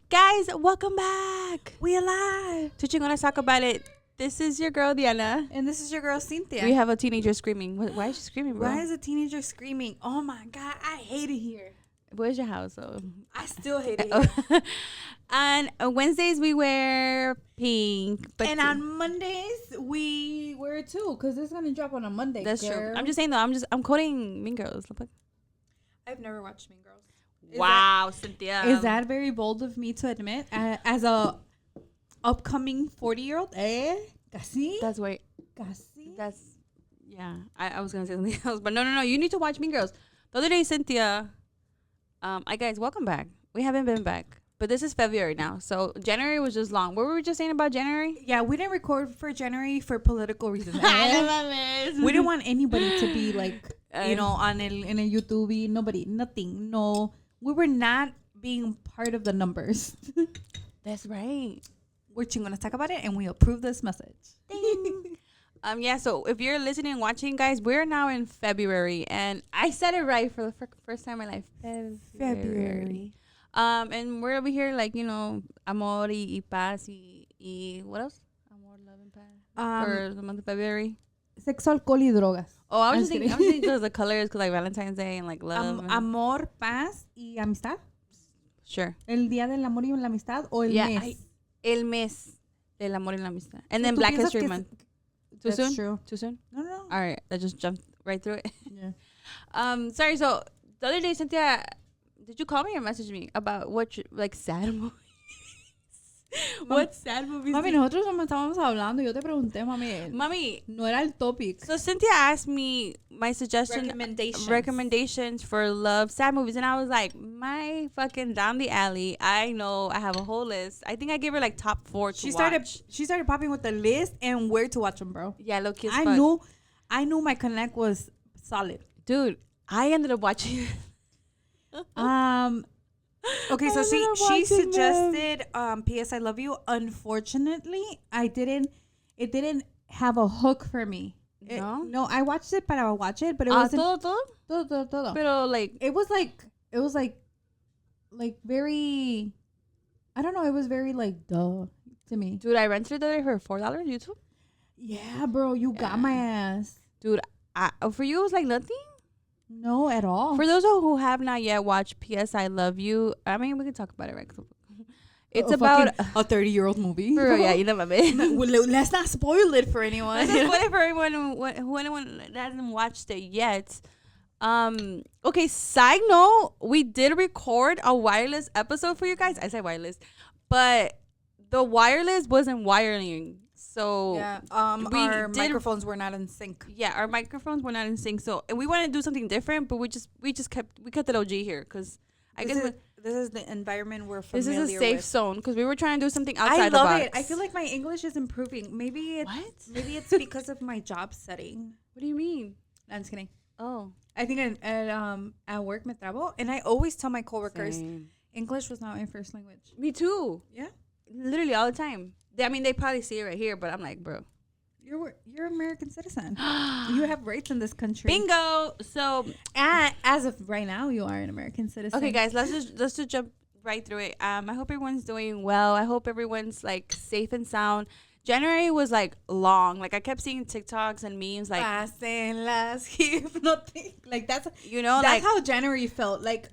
Guys, welcome back. We alive. To Chingonas Talk About It. This is your girl, Diana. And this is your girl, Cynthia. We have a teenager screaming. Why is she screaming, bro? Why is a teenager screaming? Oh my God, I hate it here. Where's your house? So? I still hate it here. And Wednesdays, we wear pink. But and on Mondays, we wear it too, because it's going to drop on a Monday. That's girl. true. I'm just saying, though. I'm quoting Mean Girls. I've never watched Mean Girls. Wow, Cynthia. Is that very bold of me to admit? As a upcoming 40-year-old? Casi? That's way. Casi? That's, yeah. I was going to say something else. But no. You need to watch Mean Girls. The other day, Cynthia, guys, welcome back. We haven't been back. But this is February now. So January was just long. What were we just saying about January? Yeah, we didn't record for January for political reasons. We didn't want anybody to be like, in a YouTube, nobody, nothing. No, we were not being part of the numbers. That's right. We're going to talk about it, and we approve this message. Yeah, so if you're listening and watching, guys, we're now in February, and I said it right for the first time in my life. February. And we're over here like, amor y paz y what else? Amor, love, and paz. For the month of February. Sexo, alcohol y drogas. Oh, I was just thinking because the colors, because like Valentine's Day and like love. Amor, paz y amistad. Sure. El día del amor y la amistad o el mes. El mes del amor y la amistad. And then Black History Month. Too soon? True. Too soon? No. All right, I just jumped right through it. Yeah. Sorry. So the other day, Cynthia, did you call me or message me about what sad movies? What sad movies? Mami, nosotros estábamos hablando. Yo te pregunté, Mami, no era el topic. So Cynthia asked me my recommendations for sad movies, and I was like, my fucking down the alley. I know I have a whole list. I think I gave her like top 4 to watch. She started popping with the list and where to watch them, bro. Yeah, low key as I fuck. I knew my connect was solid. Dude, I ended up watching. Okay, so she suggested P.S. I Love You. Unfortunately, it didn't have a hook for me. No, I watched it para watch it, but it wasn't todo. Pero like it was like very, I don't know, it was very like duh to me. Dude, I rented it the other day for $4 YouTube. Yeah, bro, you got my ass. Dude, for you it was like nothing? No, at all. For those who have not yet watched P.S. I Love You, I mean, we can talk about it, right? It's about a 30-year-old movie. Yeah, you know my babe. Let's not spoil it for anyone. Let's not spoil it for anyone who hasn't watched it yet. Okay, side note, we did record a wireless episode for you guys. I said wireless, but the wireless wasn't wiring. So yeah, our microphones were not in sync. Yeah, our microphones were not in sync. So and we wanted to do something different, but we kept the OG here because I guess this is the environment we're familiar with. This is a safe zone because we were trying to do something outside the box. I love it. I feel like my English is improving. Maybe it's because of my job setting. What do you mean? I'm just kidding. Oh, I think at work me trabo, and I always tell my coworkers English was not my first language. Me too. Yeah, literally all the time. I mean, they probably see it right here, but I'm like, bro, you're an American citizen. You have rights in this country. Bingo. So, as of right now, you are an American citizen. Okay, guys, let's just jump right through it. I hope everyone's doing well. I hope everyone's like safe and sound. January was like long. Like I kept seeing TikToks and memes like like that's like how January felt. Like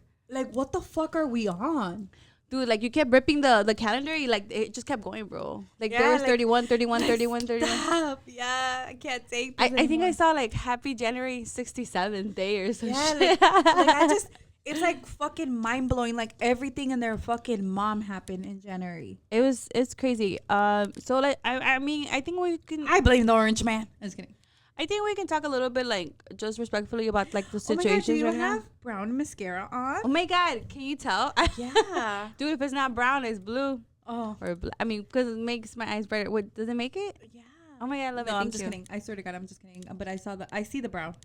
what the fuck are we on? Dude, like you kept ripping the calendar, it just kept going, bro. Like there was 31. Stop. Yeah, I can't take this I think I saw like happy January 67th day or something. Yeah, like it's like fucking mind blowing. Like everything in their fucking mom happened in January. It's crazy. So like I mean I think we can. I blame the orange man. I'm just kidding. I think we can talk a little bit like just respectfully about like the situations do you right now. have brown mascara on? Oh my god, can you tell? Yeah. Dude, if it's not brown, it's blue. Oh. Or I mean, because it makes my eyes brighter. What does it make it? Yeah. Oh my god, I love it. I'm just kidding. I swear to God, I'm just kidding. But I see the brown.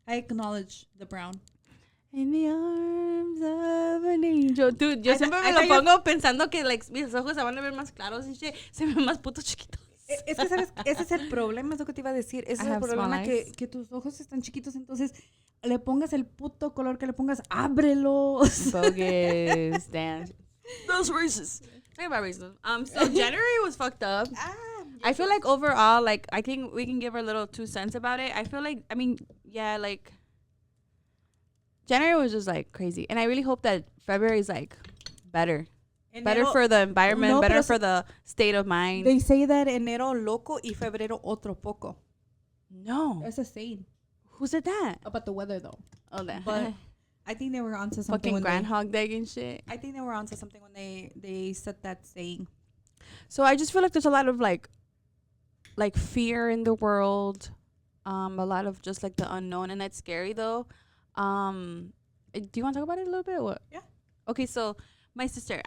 I acknowledge the brown. In the arms of an angel. Dude, yo siempre me lo pongo pensando que like mis ojos se van a ver más claros y shit. Se ven más putos chiquitos. Es que, ¿sabes? Ese es el problema, es lo que te iba a decir. Ese es el problema, que tus ojos están chiquitos, entonces le pongas el puto color que le pongas, ábrelos. Bogus. Damn. Those racist. Think about racism. So January was fucked up. I feel like overall, like, I think we can give our little 2 cents about it. I feel like, I mean, yeah, like, January was just, like, crazy. And I really hope that February is, like, better. Better for the environment, better for the state of mind. They say that enero loco y febrero otro poco. No. That's a saying. Who said that? About the weather, though. Oh, that. But I think they were onto something. Fucking Groundhog Day and shit. I think they were onto something when they said that saying. So I just feel like there's a lot of, like fear in the world. A lot of just, like, the unknown. And that's scary, though. Do you want to talk about it a little bit? What? Yeah. Okay, so my sister,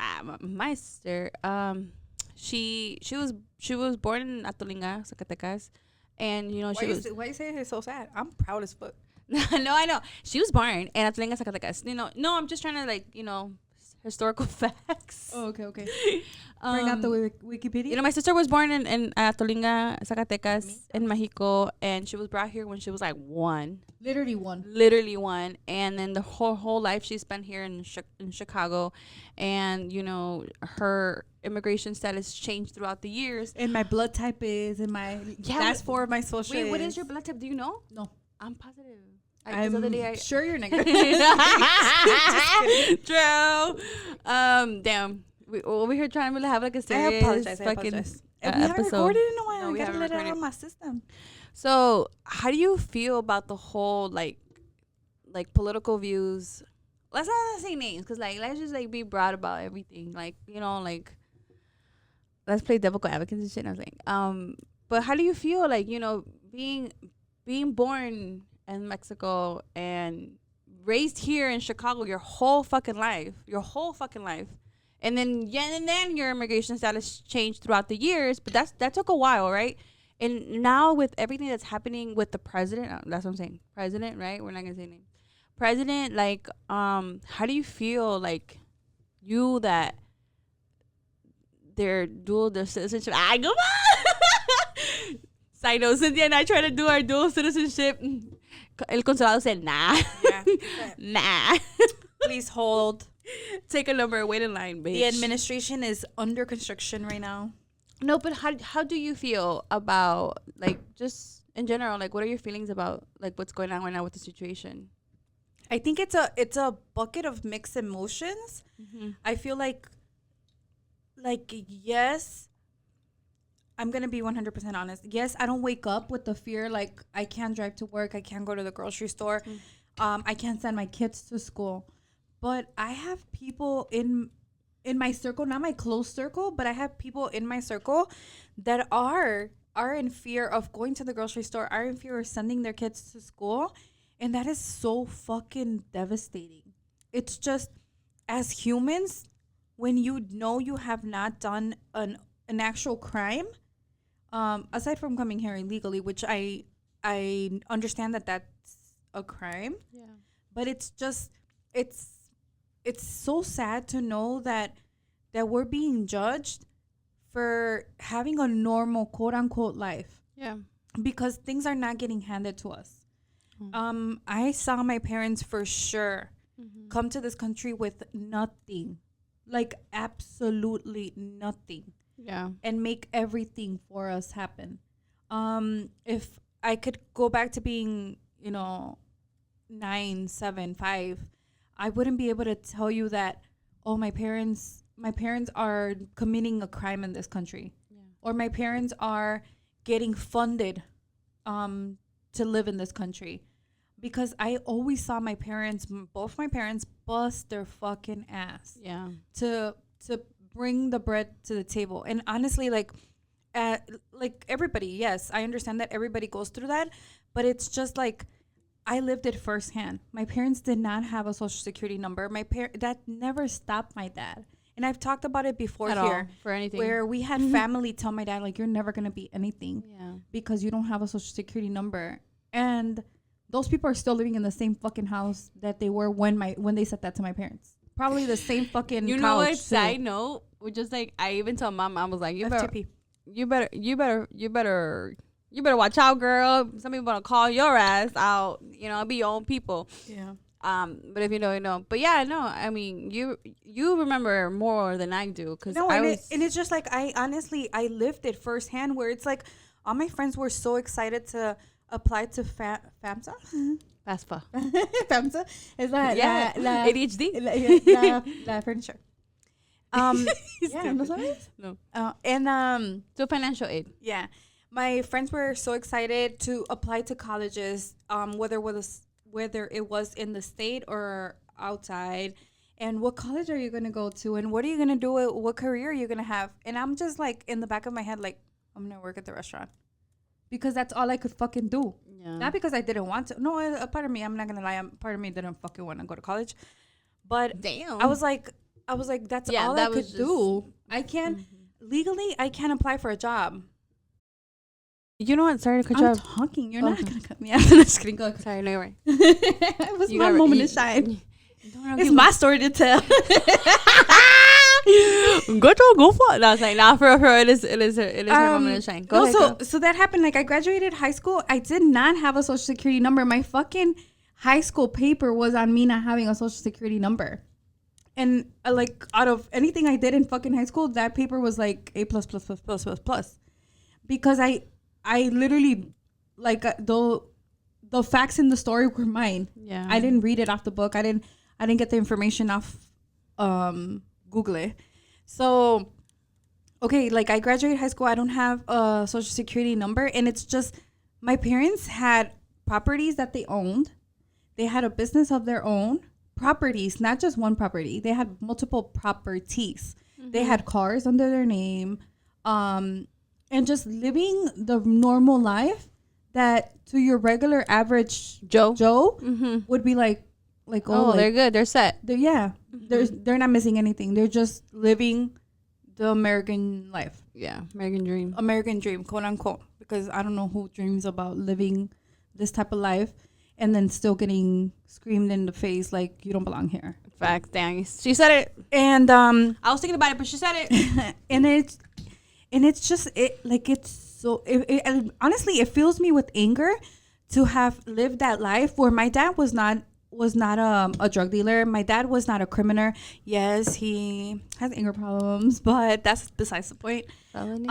she was born in Atolinga, Zacatecas, and why you say it's so sad? I'm proud as fuck. No, I know she was born in Atolinga, Zacatecas. No, I'm just trying to, like, historical facts. Oh, okay. Bring out the Wikipedia. My sister was born in Atolinga, Zacatecas, in Mexico, and she was brought here when she was like 1. Literally one. And then the whole life she spent here in Chicago, and her immigration status changed throughout the years. And my blood type is, and that's for my social. Wait, what is your blood type? Do you know? No, I'm positive. I'm sure you're negative. True. Damn. We over here trying to have like a serious fucking we haven't recorded in a while. No, we gotta let it out of my system. So, how do you feel about the whole like political views? Let's not say names, because let's just be broad about everything. Let's play devil advocates and shit. And everything. But how do you feel being born in Mexico and raised here in Chicago your whole fucking life, and then your immigration status changed throughout the years, but that took a while, right? And now with everything that's happening with the president, that's what I'm saying, president, right? We're not gonna say name. President, how do you feel that they're dual their citizenship? Go on. Side note, Cynthia and I try to do our dual citizenship. El consulado said, nah. Yeah. Nah. Please hold. Take a number, wait in line, bitch. The administration is under construction right now. No, but how do you feel about, just in general, what are your feelings about, what's going on right now with the situation? I think it's a bucket of mixed emotions. Mm-hmm. I feel like yes, I'm going to be 100% honest. Yes, I don't wake up with the fear, I can't drive to work. I can't go to the grocery store. Mm. I can't send my kids to school. But I have people in my circle, not my close circle, but I have people in my circle that are in fear of going to the grocery store, are in fear of sending their kids to school. And that is so fucking devastating. It's just, as humans, when you know you have not done an actual crime, aside from coming here illegally, which I understand that that's a crime. Yeah. But it's just, it's so sad to know that we're being judged for having a normal, quote unquote, life. Yeah. Because things are not getting handed to us. Mm-hmm. I saw my parents for sure come to this country with nothing, absolutely nothing. Yeah. And make everything for us happen. If I could go back to being, 9, 7, 5, I wouldn't be able to tell you that, oh, my parents are committing a crime in this country. Yeah. Or my parents are getting funded to live in this country. Because I always saw both my parents bust their fucking ass. Yeah. To bring the bread to the table. And honestly, everybody, yes, I understand that everybody goes through that, but it's just I lived it firsthand. My parents did not have a social security number. That never stopped my dad. And I've talked about it before at here. All, for anything. Where we had family tell my dad, you're never going to be anything. Yeah. Because you don't have a social security number. And those people are still living in the same fucking house that they were when they said that to my parents. Probably the same fucking couch. Know what? Side note, which is I even told mom, I was like, you better. FTP. watch out, girl. Some people gonna call your ass out. You know, be your own people. Yeah. But if you know, you know. But yeah, no. I mean, you remember more than I do, because and it's just like I lived it firsthand. Where it's like all my friends were so excited to apply to FAMSA. FAFSA. FAMSA is that ADHD. La furniture. Yeah, ¿no sabes? No. And So financial aid. yeah, my friends were so excited to apply to colleges, whether it was in the state or outside. And what college are you gonna go to? And what are you gonna do? What career are you gonna have? And I'm just like in the back of my head, like I'm gonna work at the restaurant because that's all I could fucking do. Yeah. Not because I didn't want to. No, a part of me, I'm not gonna lie, part of me didn't fucking want to go to college. But Damn. I was like, that's all I could do. I can't legally. I can't apply for a job. You know what? Sorry to cut I'm you off. talking. You're not gonna cut me off. I'm just kidding. Go. Sorry, no, you're right. It was my moment to shine. It's my story to tell. Go for it. No, I was like, nah, for real, it is her moment to shine. Go ahead. So that happened. Like I graduated high school. I did not have a social security number. My fucking high school paper was on me not having a social security number. And like out of anything I did in fucking high school, that paper was like A+++++++. Because I literally like the facts in the story were mine. Yeah. I didn't read it off the book. I didn't get the information off Google. So okay, like I graduated high school, I don't have a social security number, and it's just my parents had properties that they owned. They had a business of their own. Properties, not just one property. They had multiple properties. Mm-hmm. They had cars under their name, and just living the normal life that to your regular average Joe mm-hmm. would be like they're good, they're set. Mm-hmm. They're not missing anything. They're just living the American life. Yeah, American dream, quote unquote. Because I don't know who dreams about living this type of life and then still getting screamed in the face like you don't belong here. Fact, dang, she said it. And I was thinking about it, but she said it. and it's just honestly it fills me with anger to have lived that life where my dad was not a drug dealer. My dad was not a criminal. Yes, he has anger problems, but that's besides the point. Felony?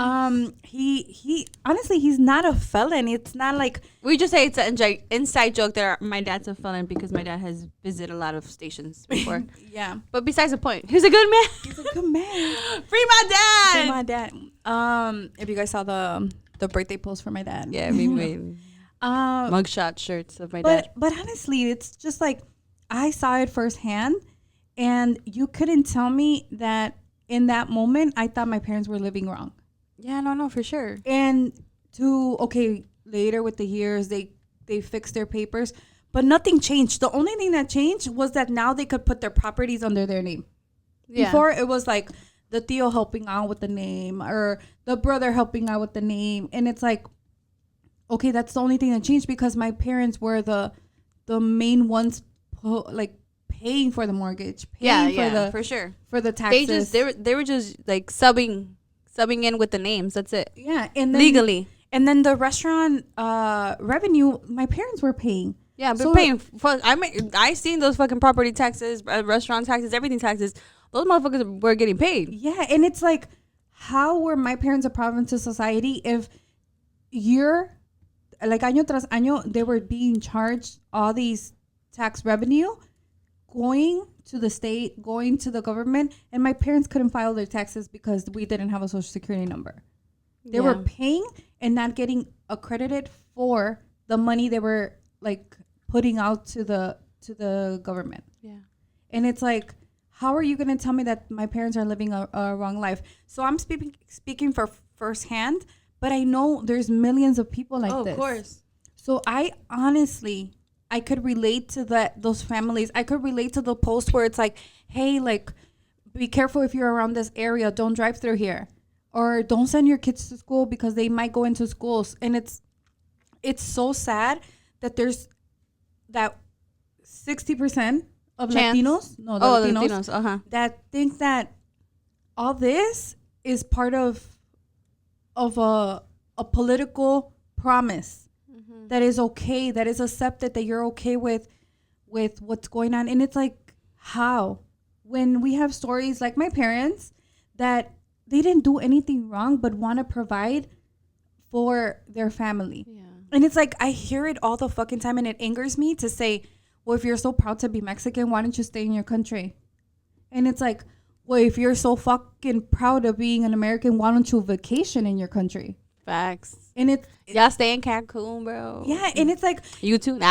He honestly, he's not a felon. It's not like we just say it's an inside joke that my dad's a felon because my dad has visited a lot of stations before. Yeah, but besides the point, he's a good man. He's a good man. Free my dad. Free my dad. If you guys saw the birthday post for my dad, yeah, we made mugshot shirts of my dad. But honestly, it's just like I saw it firsthand, and you couldn't tell me that in that moment I thought my parents were living wrong. Yeah, no, for sure. And later with the years they fixed their papers, but nothing changed. The only thing that changed was that now they could put their properties under their name. Yeah. Before it was like the tío helping out with the name or the brother helping out with the name, and it's like, okay, that's the only thing that changed because my parents were the main ones paying for the mortgage, for sure, for the taxes. They were just like subbing in with the names. That's it. Yeah, and then, legally, and then the restaurant revenue, my parents were paying. Yeah, but paying. I seen those fucking property taxes, restaurant taxes, everything taxes. Those motherfuckers were getting paid. Yeah, and it's like, how were my parents a province of society if you're like año tras año they were being charged all these tax revenue going to the state, going to the government, and my parents couldn't file their taxes because we didn't have a social security number. They were paying and not getting accredited for the money they were like putting out to the government. Yeah. And it's like, how are you going to tell me that my parents are living a wrong life? So I'm speaking for firsthand, but I know there's millions of people like this. Of course. So I could relate to those families. I could relate to the post where it's like, hey, like, be careful if you're around this area. Don't drive through here. Or don't send your kids to school because they might go into schools. And it's so sad that there's that 60% of Latinos. No, the Latinos. Uh-huh. That think that all this is part of of a political promise that is okay, that is accepted, that you're okay with what's going on. And it's like, how? When we have stories like my parents that they didn't do anything wrong but want to provide for their family. Yeah. And it's like, I hear it all the fucking time, and it angers me to say, well, if you're so proud to be Mexican, why don't you stay in your country? And it's like, well, if you're so fucking proud of being an American, why don't you vacation in your country? Facts. And y'all stay in Cancun, bro. Yeah, and it's like, You too. Nah.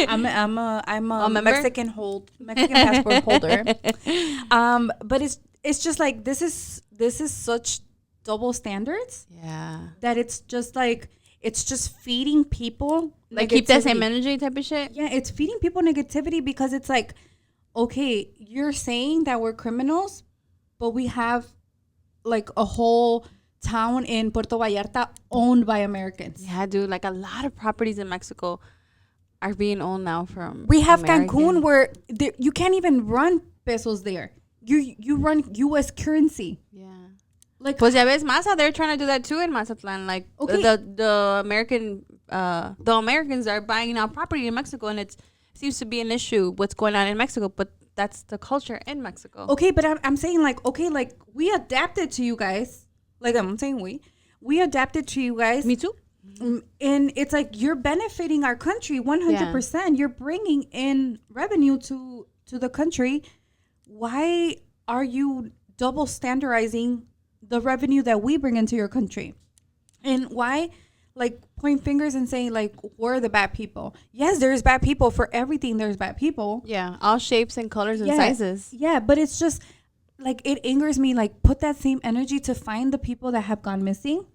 I'm a Mexican passport holder. But it's just like, this is such double standards. Yeah. That it's just like, it's just feeding people Like keep that same energy type of shit. Yeah, it's feeding people negativity, because it's like, okay, you're saying that we're criminals, but we have like a whole town in Puerto Vallarta owned by Americans. Yeah, dude. Like a lot of properties in Mexico are being owned now from. We have American. Cancun, where you can't even run pesos there. You run U.S. currency. Yeah. Like, Pues ya ves, Maza, they're trying to do that too in Mazatlan. Like Okay. the Americans are buying now property in Mexico, and it seems to be an issue what's going on in Mexico. But that's the culture in Mexico. okay, but I'm saying, like, okay, like, we adapted to you guys. Like, I'm saying we adapted to you guys. Me too. And it's like, you're benefiting our country 100%. You're bringing in revenue to the country. Why are you double standardizing the revenue that we bring into your country? And why, like, point fingers and saying, like, we're the bad people? Yes, there's bad people. For everything, there's bad people. Yeah, all shapes and colors and sizes. Yeah, but it's just, like, it angers me. Like, put that same energy to find the people that have gone missing.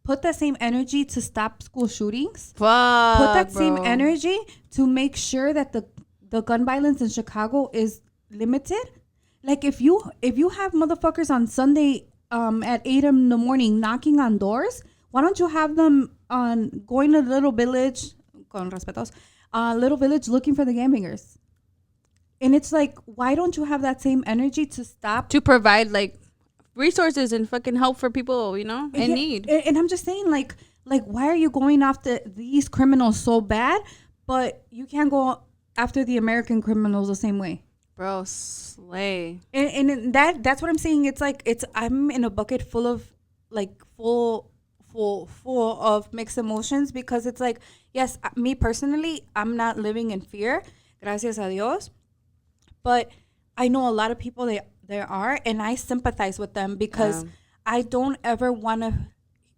Put that same energy to stop school shootings. Fuck, Put that same bro. energy to make sure that the gun violence in Chicago is limited. Like, if you have motherfuckers on Sunday at 8 in the morning knocking on doors, why don't you have them on going to Little Village, con respetos, Little Village looking for the gangbangers? And it's like, why don't you have that same energy to stop? To provide like resources and fucking help for people, you know, in need. And I'm just saying, like, why are you going after these criminals so bad, but you can't go after the American criminals the same way? Bro, slay. And that's what I'm saying. It's like, I'm in a bucket full of, like, full of mixed emotions, because it's like, yes, me personally, I'm not living in fear, gracias a Dios, but I know a lot of people there are, and I sympathize with them, because I don't ever want to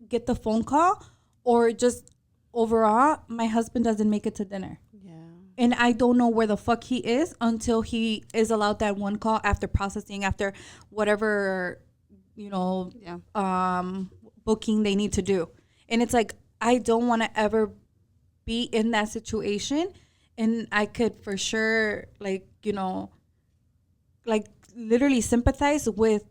get the phone call, or just overall, my husband doesn't make it to dinner. And I don't know where the fuck he is until he is allowed that one call, after processing, after whatever, you know, booking they need to do. And it's like, I don't want to ever be in that situation. And I could for sure, like, you know, like, literally sympathize with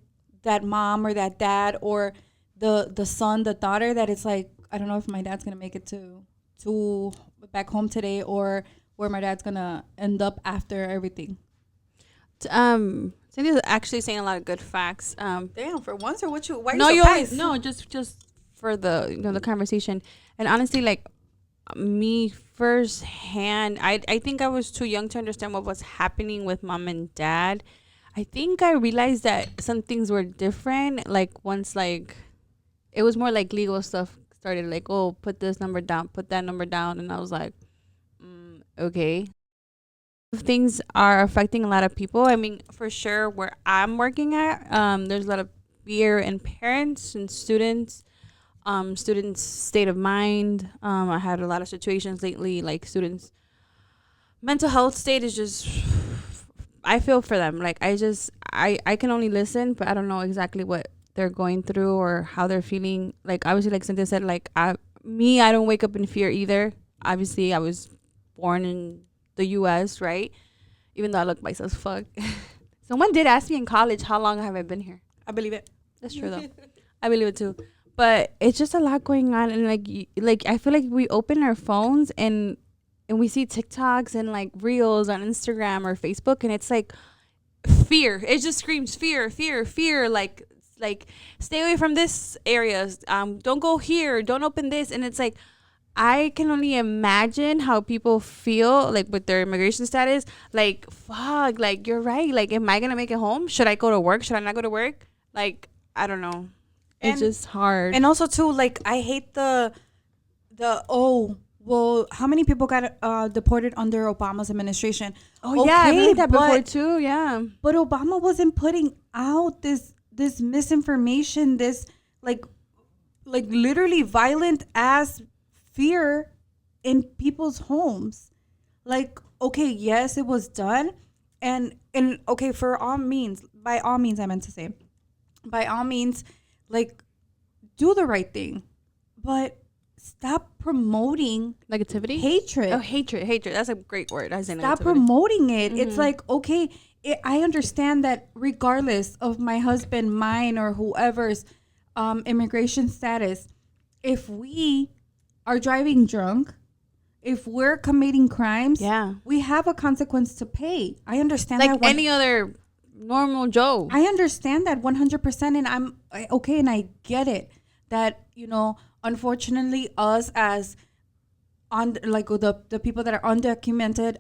that mom or that dad or the son, the daughter, that it's like, I don't know if my dad's going to make it to back home today, or where my dad's gonna end up after everything. Cindy's actually saying a lot of good facts. Damn, for once, or what you? Why no, you surprised? No, just for the the conversation. And honestly, like me firsthand, I think I was too young to understand what was happening with mom and dad. I think I realized that some things were different. Like once, like it was more like legal stuff started. Like, oh, put this number down, put that number down, and I was like, okay. Things are affecting a lot of people. I mean, for sure, where I'm working at, there's a lot of fear in parents and students, students' state of mind. I had a lot of situations lately, like students' mental health state is just, I feel for them. Like, I can only listen, but I don't know exactly what they're going through or how they're feeling. Like, obviously, like Cynthia said, like, I don't wake up in fear either. Obviously, I was born in the U.S., right? Even though I look white as fuck. Someone did ask me in college, how long have I been here? I believe it. That's true, though. I believe it, too. But it's just a lot going on. And, like I feel like we open our phones and we see TikToks and, like, Reels on Instagram or Facebook. And it's, like, fear. It just screams fear, fear, fear. Like, like stay away from this areas. Don't go here. Don't open this. And it's like, I can only imagine how people feel like with their immigration status. Like, fuck, like you're right. Like, am I gonna make it home? Should I go to work? Should I not go to work? Like, I don't know. It's just hard. And also too, like I hate the oh well, how many people got deported under Obama's administration? Oh yeah, I've heard that before too. Yeah, but Obama wasn't putting out this misinformation, this like literally violent ass fear in people's homes. Like, okay, yes, it was done, and okay, for all means, by all means, I meant to say, by all means, like, do the right thing, but stop promoting negativity, hatred. Oh, hatred. That's a great word. I say stop negativity. Promoting it. Mm-hmm. It's like, okay, I understand that regardless of my husband, mine, or whoever's immigration status, if we are driving drunk, if we're committing crimes, we have a consequence to pay. I understand like that any other normal Joe. I understand that 100%, and I'm okay, and I get it that, you know, unfortunately, us as on like the people that are undocumented,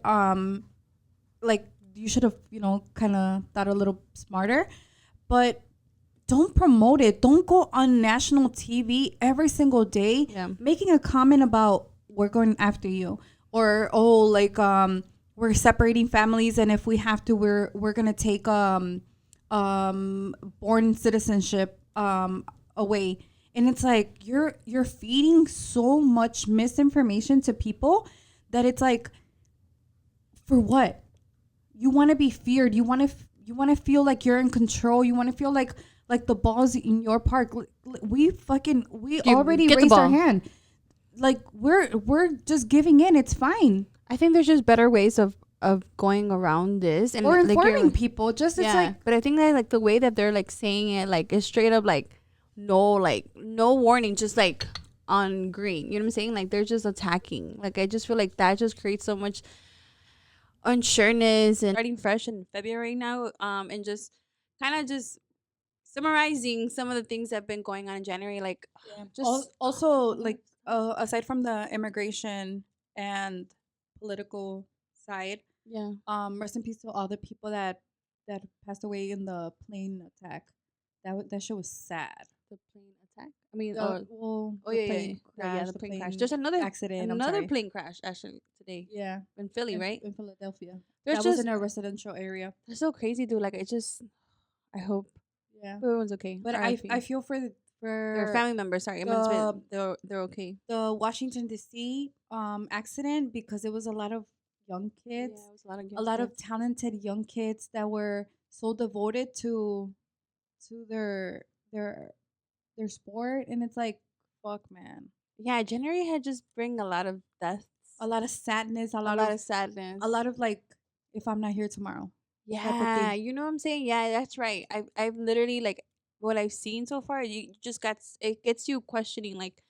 like you should have, you know, kind of thought a little smarter, but don't promote it. Don't go on national TV every single day making a comment about we're going after you, or oh, like we're separating families, and if we have to, we're gonna take born citizenship away. And it's like you're feeding so much misinformation to people that it's like, for what? You want to be feared. You want to feel like you're in control. You want to feel like the ball's in your park. We already raised our hand. Like we're just giving in. It's fine. I think there's just better ways of going around this, and or informing people. Just it's like, but I think that like the way that they're like saying it, like is straight up like no warning, just like on green. You know what I'm saying? Like they're just attacking. Like I just feel like that just creates so much unsureness. And starting fresh in February now, and just kind of just summarizing some of the things that have been going on in January. Like just also like aside from the immigration and political side, rest in peace to all the people that passed away in the plane attack. That shit was sad. The plane attack? I mean, the plane crash. The plane crash. There's another accident. Another plane crash actually today. Yeah, in Philly, right? In Philadelphia. That was in a residential area. That's so crazy, dude. Like, I hope everyone's okay. But I feel for their family members. Sorry, they're okay. The Washington D.C. Accident, because it was a lot of young kids. Yeah, it was a lot of a lot of talented young kids that were so devoted to their sport, and it's like, fuck, man. Yeah, January had just bring a lot of deaths, a lot of sadness, a lot of sadness, a lot of like, if I'm not here tomorrow. Yeah, you know what I'm saying? Yeah, that's right. I've literally, like, what I've seen so far, you just it gets you questioning, like,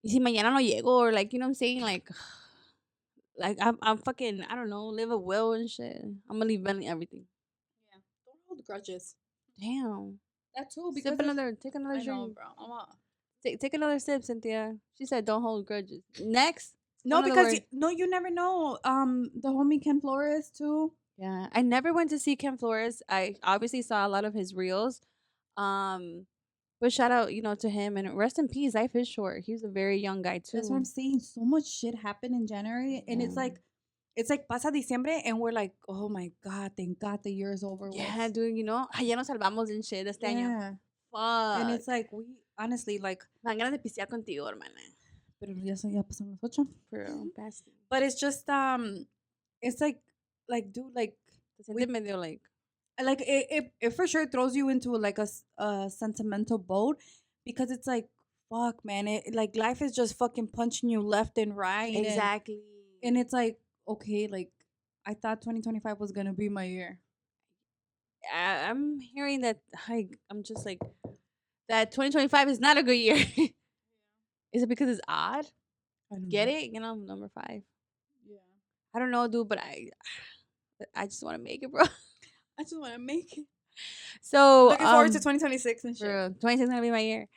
¿y si mañana no llego? Or like, you know what I'm saying? Like I'm fucking, I don't know, live a will and shit. I'm gonna leave everything. Yeah, don't hold grudges. Damn. That too. Because take another drink. Know, bro. Take another sip, Cynthia. She said, "Don't hold grudges." Next. No, because you never know. The homie Ken Flores too. Yeah, I never went to see Ken Flores. I obviously saw a lot of his reels. But shout out, to him, and rest in peace. Life is short. He was a very young guy too. That's what I'm saying. So much shit happened in January, and it's like pasa diciembre, and we're like, oh my god, thank God the year is over. Yeah, dude. Ya nos salvamos en shit este año. Fuck. And it's like, we honestly like. Me dan ganas de pistear contigo, hermana. Pero ya pasaron las 8. But it's just it's like dude, like medio like it for sure throws you into like a sentimental boat, because it's like, fuck, man, it like life is just fucking punching you left and right. Exactly. And it's like, okay, like I thought 2025 was gonna be my year. I'm hearing that. I'm just like, that 2025 is not a good year. Is it because it's odd? I don't Get know. it? Number 5. Yeah. I don't know, dude, but I just want to make it, bro. I just want to make it. So looking forward to 2026 and shit. 2026 is gonna be my year.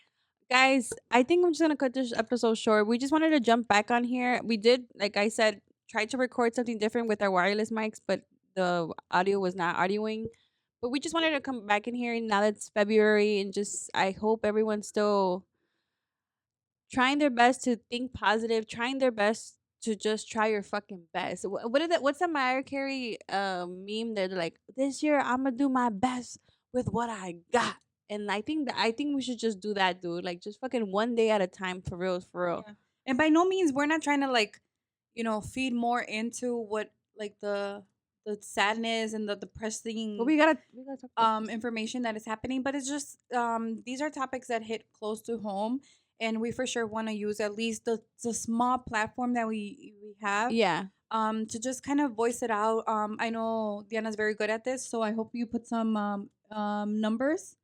Guys, I think I'm just gonna cut this episode short. We just wanted to jump back on here. We did, like I said, try to record something different with our wireless mics, but the audio was not audioing. But we just wanted to come back in here now that it's February, and just I hope everyone's still trying their best to think positive, trying their best to just try your fucking best. What is that? What's the Mariah Carey meme? They're like, this year I'm gonna do my best with what I got. And I think we should just do that, dude. Like just fucking one day at a time, for real, for real. Yeah. And by no means we're not trying to like, feed more into what like the sadness and the depressing But we gotta talk about information that is happening, but it's just these are topics that hit close to home, and we for sure want to use at least the small platform that we have yeah. to just kind of voice it out. I know Diana's very good at this, so I hope you put some numbers.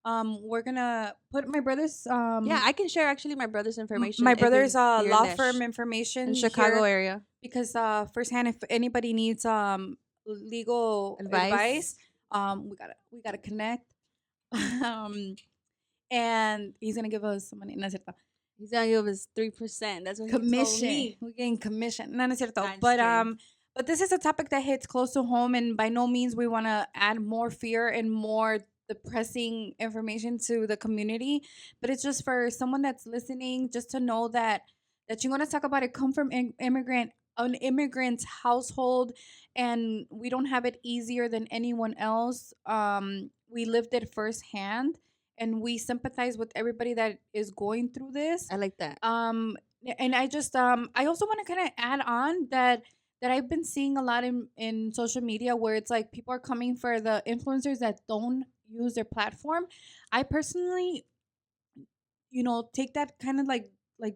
We're gonna put my brother's Yeah, I can share actually my brother's information. my if brother's you're law in firm information in Chicago here, area. because firsthand, if anybody needs legal advice, we gotta connect. um and he's gonna give us some money. No es cierto. He's gonna give us 3%. That's what he told Commission. me. We're getting commission. No, no es cierto. Nah, just But kidding. but this is a topic that hits close to home, and by no means we want to add more fear and more depressing information to the community. But it's just for someone that's listening, just to know that you're gonna talk about it come from an immigrant's household, and we don't have it easier than anyone else. We lived it firsthand, and we sympathize with everybody that is going through this. I like that. And I just I also want to kind of add on that I've been seeing a lot in social media, where it's like people are coming for the influencers that don't use their platform. I personally, take that kind of like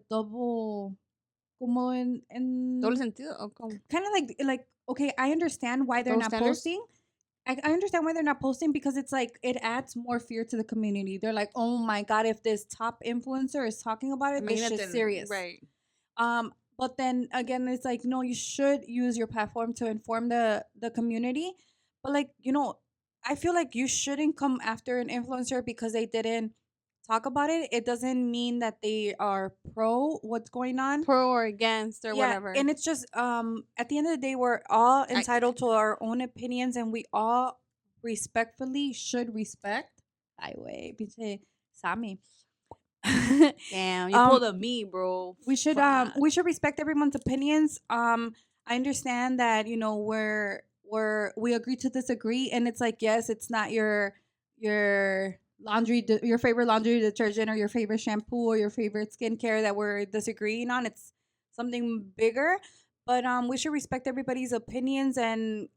double, como en Doble sentido. ¿O cómo? kind of like okay, I understand why they're Double not standards? posting. I understand why they're not posting, because it's like it adds more fear to the community. They're like, oh my god, if this top influencer is talking about it, this shit's serious. Right. But then again, it's like, no, you should use your platform to inform the community. But like, I feel like you shouldn't come after an influencer because they didn't talk about it. It doesn't mean that they are pro what's going on. Pro or against or whatever. And it's just at the end of the day, we're all entitled to our own opinions, and we all respectfully should respect. Ay, wey, pinche Sammy. Damn, you pulled a me, bro. We should respect everyone's opinions. I understand that we agree to disagree, and it's like, yes, it's not your your favorite laundry detergent or your favorite shampoo or your favorite skincare that we're disagreeing on. It's something bigger, but we should respect everybody's opinions, and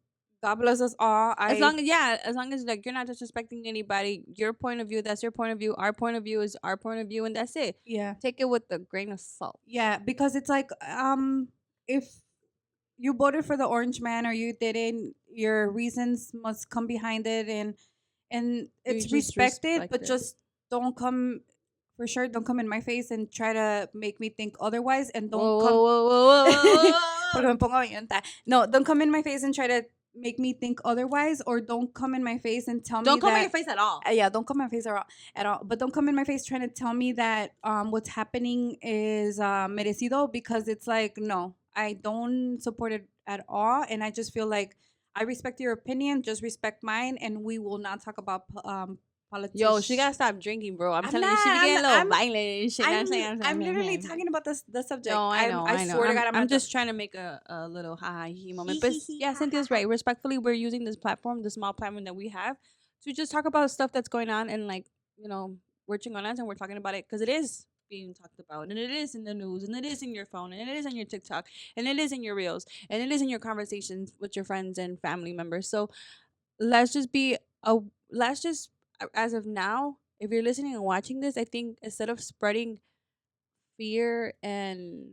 God bless us all. As long as like you're not disrespecting anybody, your point of view, that's your point of view. Our point of view is our point of view, and that's it. Yeah, Take it with a grain of salt. yeah, because it's like if you voted for the orange man or you didn't, your reasons must come behind it, and it's just respected, respect but it. just don't come in my face and try to make me think otherwise, and don't Whoa. Porque me pongo violenta. No, don't come in my face and try to make me think otherwise, or don't come in my face and tell me Don't come that, in your face at all. yeah, don't come in my face at all. But don't come in my face trying to tell me that what's happening is merecido, because it's like, no, I don't support it at all, and I just feel like I respect your opinion, just respect mine, and we will not talk about politics. Yo, she gotta stop drinking, bro. I'm telling you, she not, be getting a I'm- little violent and shit. I'm literally talking about the subject. No, I know. I swear to God, I'm just trying to make a little ha moment. But yeah, Cynthia's right. Respectfully, we're using this platform, the small platform that we have, to just talk about stuff that's going on, and like, we're chingonas and we're talking about it because it is being talked about, and it is in the news, and it is in your phone, and it is in your TikTok, and it is in your reels, and it is in your conversations with your friends and family members. So let's just as of now, if you're listening and watching this, I think instead of spreading fear and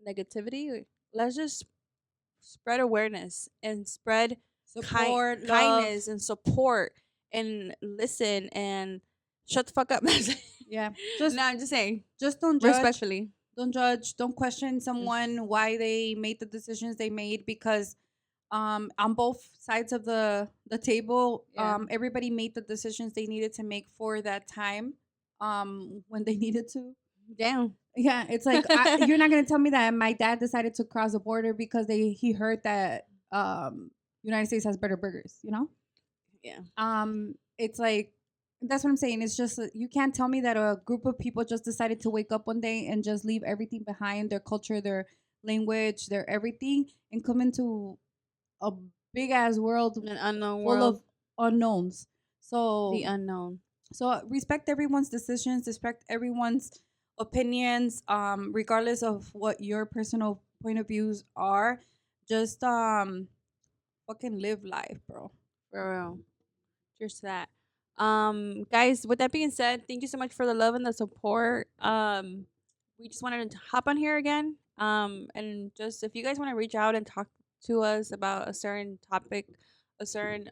negativity, let's just spread awareness and spread support, love. kindness and support, and listen and shut the fuck up. Yeah, I'm just saying, just don't judge. respectfully. Don't judge. Don't question someone why they made the decisions they made, because on both sides of the table. Yeah. Everybody made the decisions they needed to make for that time, when they needed to. Damn. Yeah, it's like you're not gonna tell me that my dad decided to cross the border because he heard that United States has better burgers. You know? Yeah. It's like that's what I'm saying. It's just you can't tell me that a group of people just decided to wake up one day and just leave everything behind, their culture, their language, their everything, and come into a big ass world, An unknown full world. of unknowns. So The unknown. so respect everyone's decisions, respect everyone's opinions, regardless of what your personal point of views are. Just fucking live life, bro. For real. Cheers to that. Guys, with that being said, thank you so much for the love and the support. We just wanted to hop on here again. And just if you guys want to reach out and talk to us about a certain topic, a certain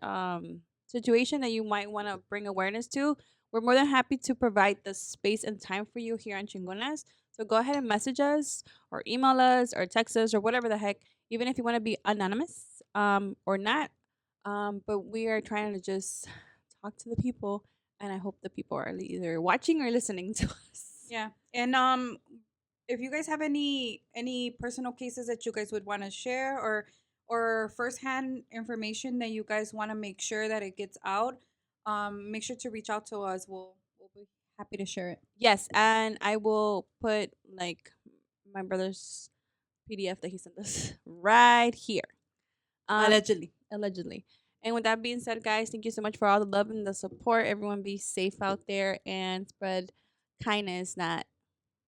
situation that you might want to bring awareness to, we're more than happy to provide the space and time for you here on Chingonas. So go ahead and message us or email us or text us or whatever the heck, even if you want to be anonymous or not. But we are trying to just talk to the people, and I hope the people are either watching or listening to us. Yeah. And if you guys have any personal cases that you guys would want to share, or firsthand information that you guys want to make sure that it gets out, make sure to reach out to us. We'll be happy to share it. Yes, and I will put like my brother's PDF that he sent us right here. Allegedly. Allegedly. And with that being said, guys, thank you so much for all the love and the support. Everyone be safe out there and spread kindness, not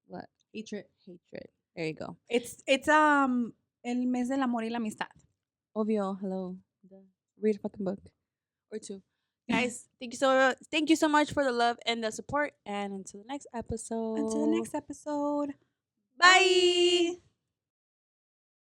what? Hatred. Hatred. There you go. It's el mes del amor y la amistad. Obvio, hello. Read a fucking book or two. Guys, thank you so much for the love and the support. And until the next episode. Until the next episode. Bye.